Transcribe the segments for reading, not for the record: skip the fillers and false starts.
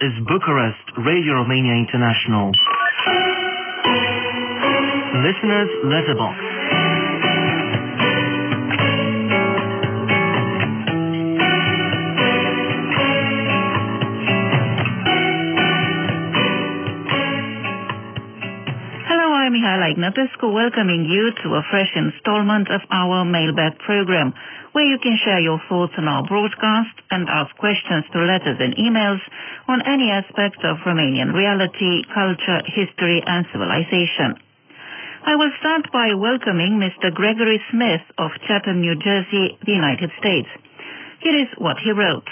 is Bucharest Radio Romania International. Listeners Letterbox. Hello, I'm Mihaela Ignatescu, welcoming you to a fresh installment of our mailbag program, where you can share your thoughts on our broadcast and ask questions through letters and emails on any aspect of Romanian reality, culture, history and civilization. I will start by welcoming Mr. Gregory Smith of Chatham, New Jersey, the United States. Here is what he wrote.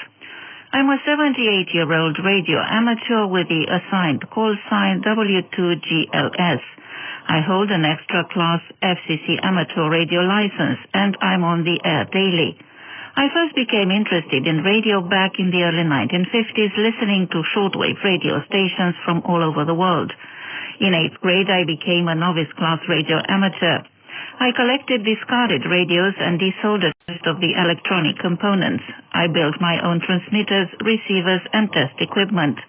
I'm a 78-year-old radio amateur with the assigned call sign W2GLS. I hold an extra-class FCC amateur radio license, and I'm on the air daily. I first became interested in radio back in the early 1950s, listening to shortwave radio stations from all over the world. In 8th grade, I became a novice-class radio amateur. I collected discarded radios and desoldered most of the electronic components. I built my own transmitters, receivers, and test equipment.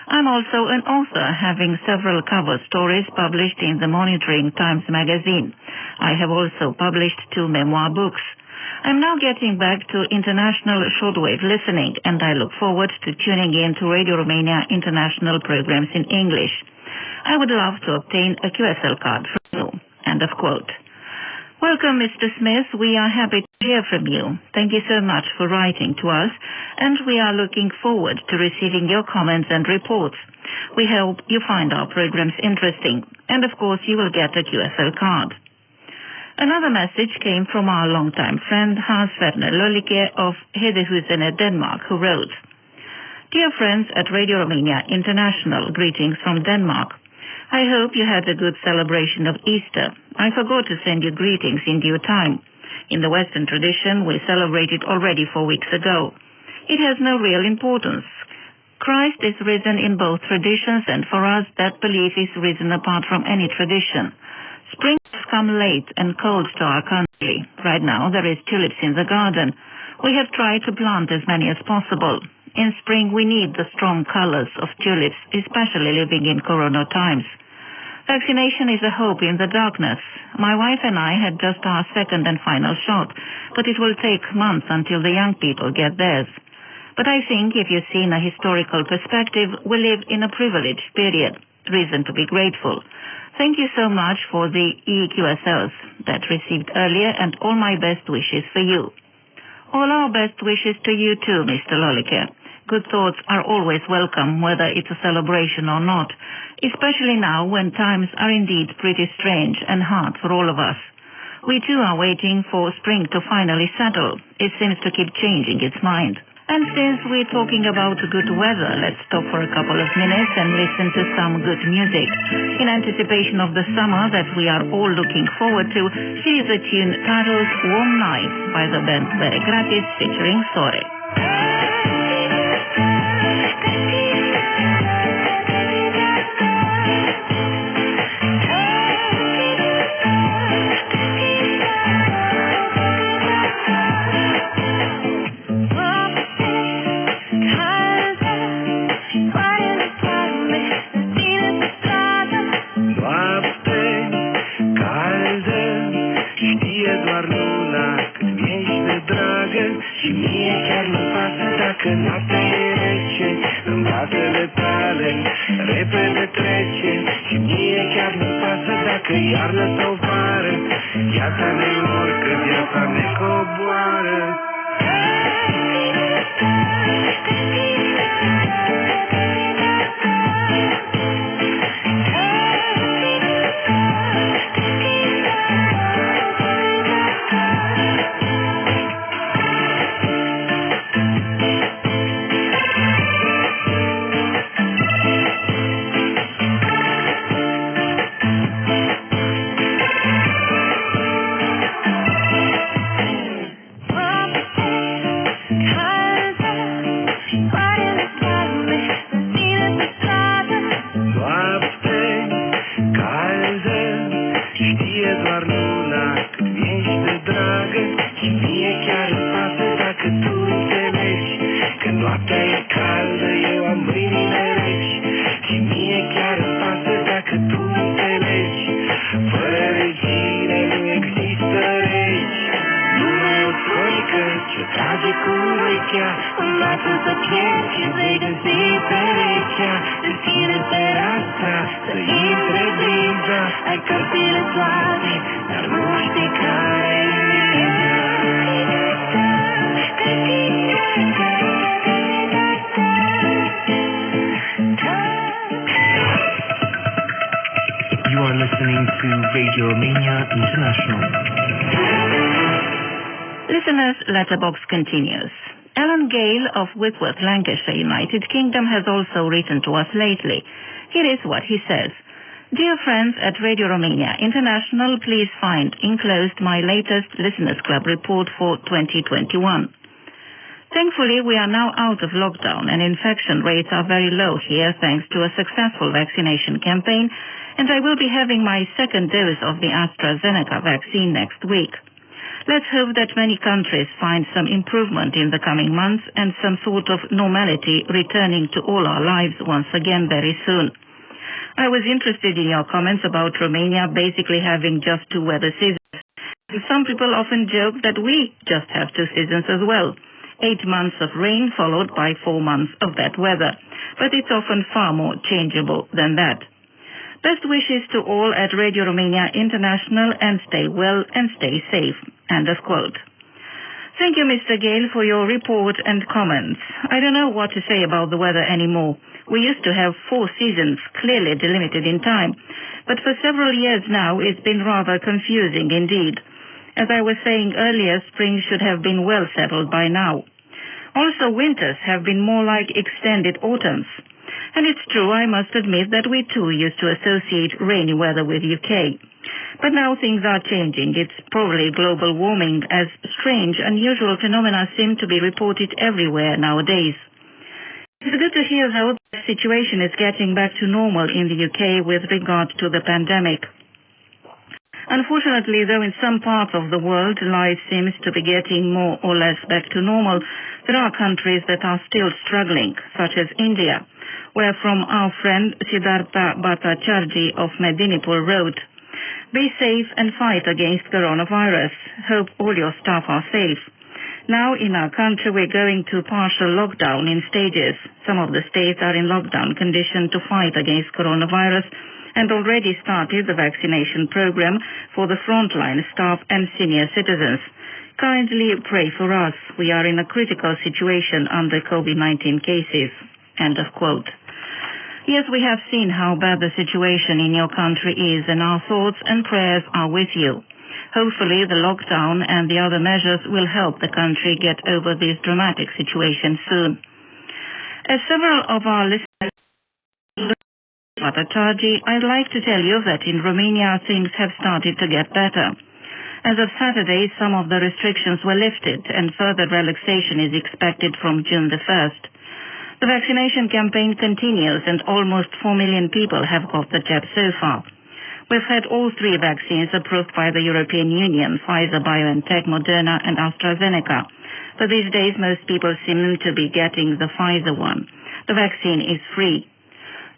I'm also an author, having several cover stories published in the Monitoring Times magazine. I have also published 2 memoir books. I'm now getting back to international shortwave listening, and I look forward to tuning in to Radio Romania international programs in English. I would love to obtain a QSL card from you. End of quote. Welcome, Mr. Smith. We are happy to hear from you. Thank you so much for writing to us, and we are looking forward to receiving your comments and reports. We hope you find our programs interesting, and of course you will get a QSL card. Another message came from our longtime friend Hans Werner Lolike of Hedehusene, Denmark, who wrote, Dear friends at Radio Romania International, greetings from Denmark. I hope you had a good celebration of Easter. I forgot to send you greetings in due time. In the Western tradition, we celebrated already 4 weeks ago. It has no real importance. Christ is risen in both traditions, and for us that belief is risen apart from any tradition. Spring has come late and cold to our country. Right now there is tulips in the garden. We have tried to plant as many as possible. In spring we need the strong colors of tulips, especially living in Corona times. Vaccination is a hope in the darkness. My wife and I had just our second and final shot, but it will take months until the young people get theirs. But I think if you see in a historical perspective, we live in a privileged period. Reason to be grateful. Thank you so much for the EQSLs that received earlier, and all my best wishes for you. All our best wishes to you too, Mr. Lolike. Good thoughts are always welcome, whether it's a celebration or not, especially now when times are indeed pretty strange and hard for all of us. We too are waiting for spring to finally settle. It seems to keep changing its mind. And since we're talking about good weather, let's stop for a couple of minutes and listen to some good music. In anticipation of the summer that we are all looking forward to, here is a tune titled Warm Night by the band Bere Gratis featuring Sore. Că noaptea e rece, în brațele tale repede trece. Și mie chiar nu pasă dacă iarnă sau vară. Viața ne urcă, viața ne coboară. listening to Radio Romania International. Listeners' letterbox continues. Alan Gale of Whitworth, Lancashire, United Kingdom has also written to us lately. Here is what he says. Dear friends at Radio Romania International, please find enclosed my latest Listeners Club report for 2021. Thankfully, we are now out of lockdown and infection rates are very low here thanks to a successful vaccination campaign, and I will be having my second dose of the AstraZeneca vaccine next week. Let's hope that many countries find some improvement in the coming months and some sort of normality returning to all our lives once again very soon. I was interested in your comments about Romania basically having just two weather seasons. Some people often joke that we just have two seasons as well. 8 months of rain followed by 4 months of wet weather. But it's often far more changeable than that. Best wishes to all at Radio Romania International and stay well and stay safe. End of quote. Thank you, Mr. Gale, for your report and comments. I don't know what to say about the weather anymore. We used to have 4 seasons clearly delimited in time, but for several years now it's been rather confusing indeed. As I was saying earlier, spring should have been well settled by now. Also, winters have been more like extended autumns. And it's true, I must admit that we too used to associate rainy weather with UK. But now things are changing. It's probably global warming, as strange, unusual phenomena seem to be reported everywhere nowadays. It's good to hear, though, that the situation is getting back to normal in the UK with regard to the pandemic. Unfortunately, though in some parts of the world life seems to be getting more or less back to normal, there are countries that are still struggling, such as India, where from our friend Siddhartha Bhattacharjee of Medinipur wrote, "Be safe and fight against coronavirus. Hope all your staff are safe. Now in our country we're going to partial lockdown in stages. Some of the states are in lockdown condition to fight against coronavirus and already started the vaccination program for the frontline staff and senior citizens. Kindly pray for us. We are in a critical situation under COVID-19 cases." End of quote. Yes, we have seen how bad the situation in your country is, and our thoughts and prayers are with you. Hopefully the lockdown and the other measures will help the country get over this dramatic situation soon. As several of our listeners Bhattacharjee, I'd like to tell you that in Romania things have started to get better. As of Saturday, some of the restrictions were lifted and further relaxation is expected from June the 1st. The vaccination campaign continues and almost 4 million people have got the jab so far. We've had all 3 vaccines approved by the European Union, Pfizer, BioNTech, Moderna and AstraZeneca. But these days most people seem to be getting the Pfizer one. The vaccine is free.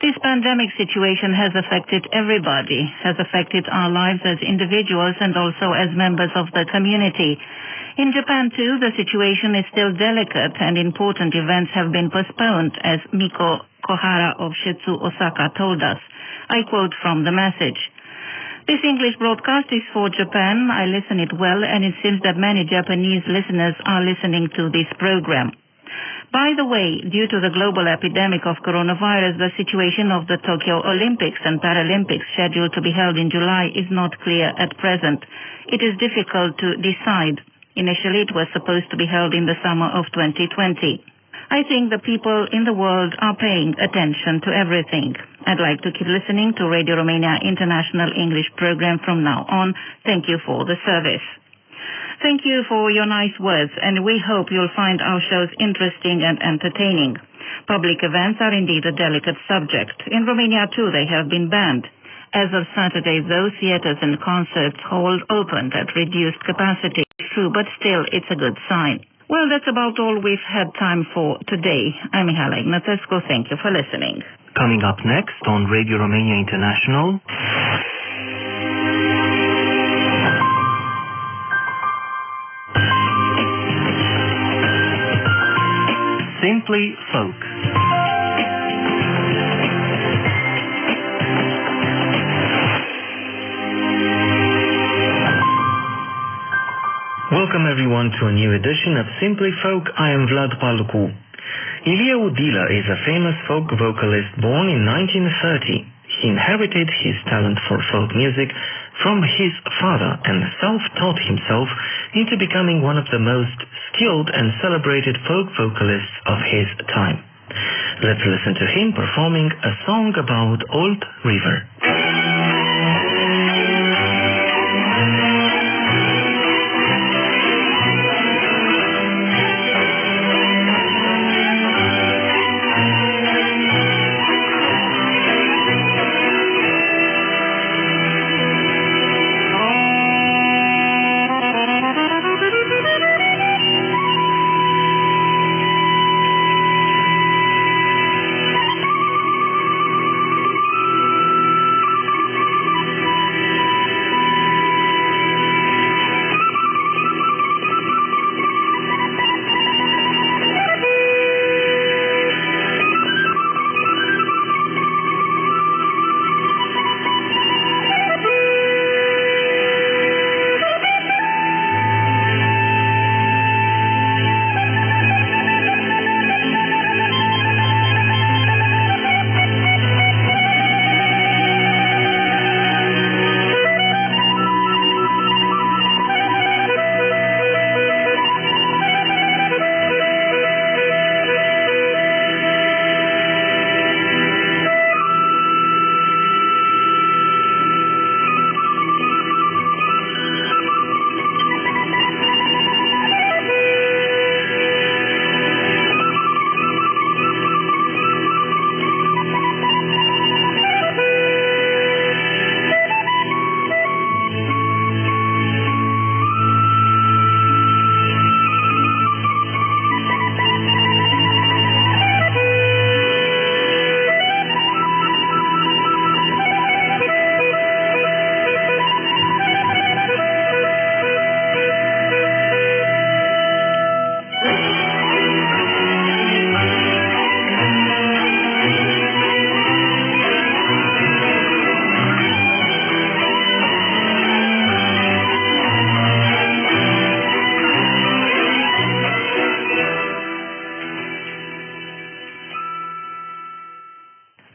This pandemic situation has affected everybody, has affected our lives as individuals and also as members of the community. In Japan too, the situation is still delicate and important events have been postponed, as Miko Kohara of Shitsu Osaka told us. I quote from the message. This English broadcast is for Japan. I listen it well and it seems that many Japanese listeners are listening to this program. By the way, due to the global epidemic of coronavirus, the situation of the Tokyo Olympics and Paralympics scheduled to be held in July is not clear at present. It is difficult to decide. Initially, it was supposed to be held in the summer of 2020. I think the people in the world are paying attention to everything. I'd like to keep listening to Radio Romania International English program from now on. Thank you for the service. Thank you for your nice words, and we hope you'll find our shows interesting and entertaining. Public events are indeed a delicate subject. In Romania, too, they have been banned. As of Saturday, though, theatres and concerts halls opened at reduced capacity. True, but still, it's a good sign. Well, that's about all we've had time for today. I'm Mihaela Ignatescu. Thank you for listening. Coming up next on Radio Romania International... Simply Folk. Welcome everyone to a new edition of Simply Folk. I am Vlad Palucu. Ilie Udilă is a famous folk vocalist born in 1930. He inherited his talent for folk music from his father and self-taught himself into becoming one of the most skilled and celebrated folk vocalists of his time. Let's listen to him performing a song about Old River.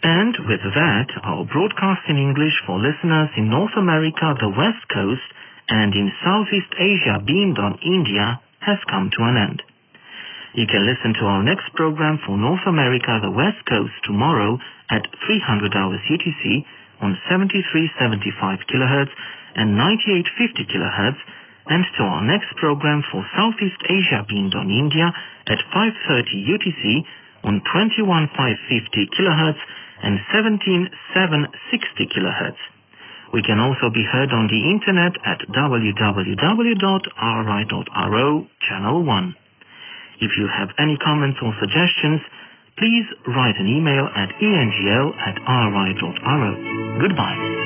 And with that, our broadcast in English for listeners in North America, the West Coast, and in Southeast Asia beamed on India has come to an end. You can listen to our next program for North America, the West Coast tomorrow at 300 hours UTC on 7375 kHz and 9850 kHz, and to our next program for Southeast Asia beamed on India at 530 UTC on 21550 kHz and 17760 kHz. We can also be heard on the internet at www.rri.ro channel 1. If you have any comments or suggestions, please write an email at engl@rri.ro. Goodbye.